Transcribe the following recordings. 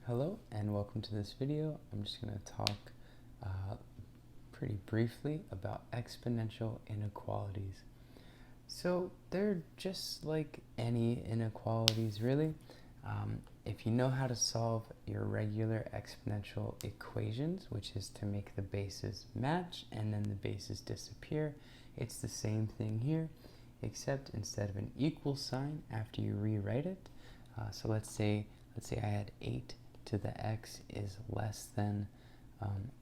Hello and welcome to this video. I'm just going to talk pretty briefly about exponential inequalities. So they're just like any inequalities really. If you know how to solve your regular exponential equations, which is to make the bases match and then the bases disappear, it's the same thing here, except instead of an equal sign after you rewrite it. So let's say I had 8 to the x is less than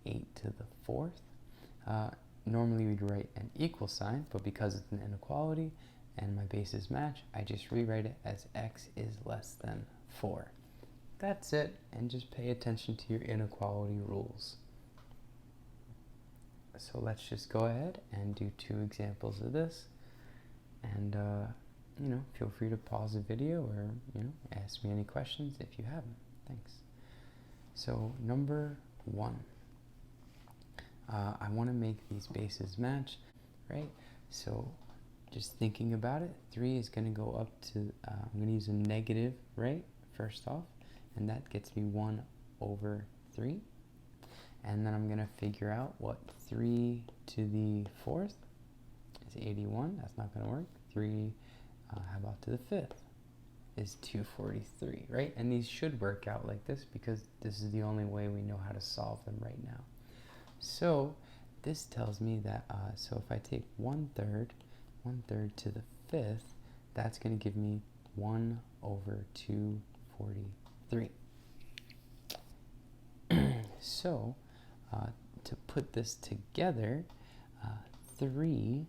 8 to the 4th. Normally we'd write an equal sign, but because it's an inequality and my bases match, I just rewrite it as x is less than 4. That's it, and just pay attention to your inequality rules. So let's just go ahead and do 2 examples of this, and feel free to pause the video or ask me any questions if you have them. Thanks. So number 1, I want to make these bases match, right? So just thinking about it, 3 is going to go up to, I'm going to use a negative, right, first off, and that gets me 1 over 3. And then I'm going to figure out what 3 to the 4th is 81. That's not going to work. 3, how about to the 5th? Is 243, right? And these should work out like this because this is the only way we know how to solve them right now. So this tells me that, so if I take 1/3 to the 5th, that's going to give me 1 over 243. So to put this together, 3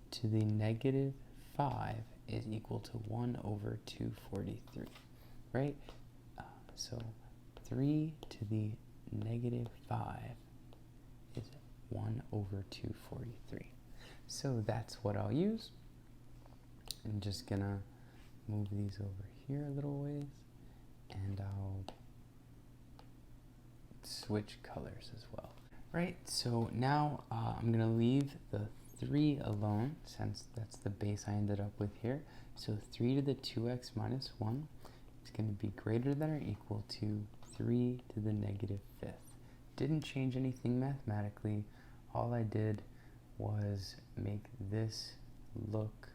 to the negative 5 is equal to 1 over 243, right? So 3 to the negative 5 is 1 over 243. So that's what I'll use. I'm just gonna move these over here a little ways, and I'll switch colors as well. Right, so now I'm gonna leave the 3 alone, since that's the base I ended up with here. So 3 to the 2x minus 1 is going to be greater than or equal to 3 to the negative 5th. Didn't change anything mathematically. All I did was make this look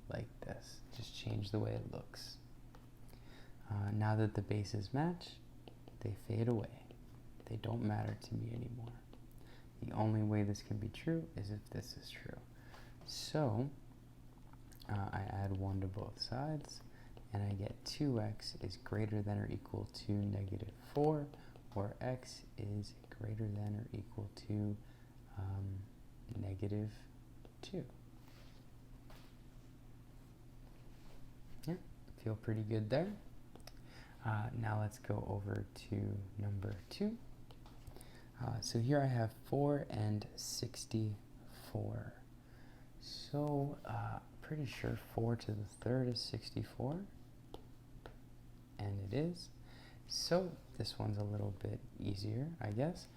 like this. Just change the way it looks. Now that the bases match, they fade away. They don't matter to me anymore. The only way this can be true is if this is true. So I add 1 to both sides, and I get 2x is greater than or equal to negative 4, or x is greater than or equal to negative 2. Yeah, feel pretty good there. Now let's go over to number 2. So here I have 4 and 64. So pretty sure 4 to the 3rd is 64, and it is. So this one's a little bit easier, I guess.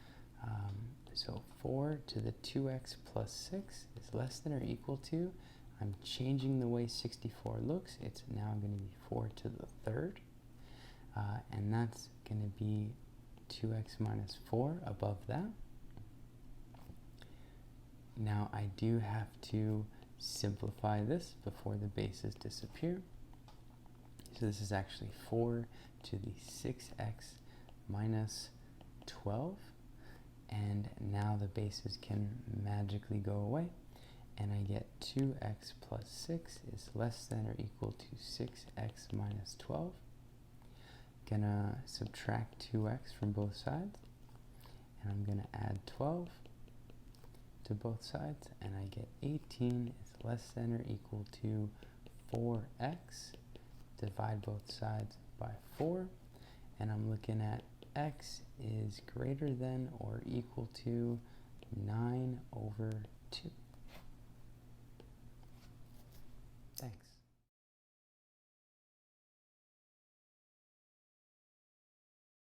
So 4 to the 2x plus 6 is less than or equal to, I'm changing the way 64 looks. It's now going to be 4 to the 3rd, and that's going to be 2x minus 4 above that. Now I do have to simplify this before the bases disappear. So this is actually 4 to the 6x minus 12. And now the bases can magically go away. And I get 2x plus 6 is less than or equal to 6x minus 12. Gonna subtract 2x from both sides, and I'm gonna add 12 to both sides, and I get 18 is less than or equal to 4x. Divide both sides by 4, and I'm looking at x is greater than or equal to 9 over 2.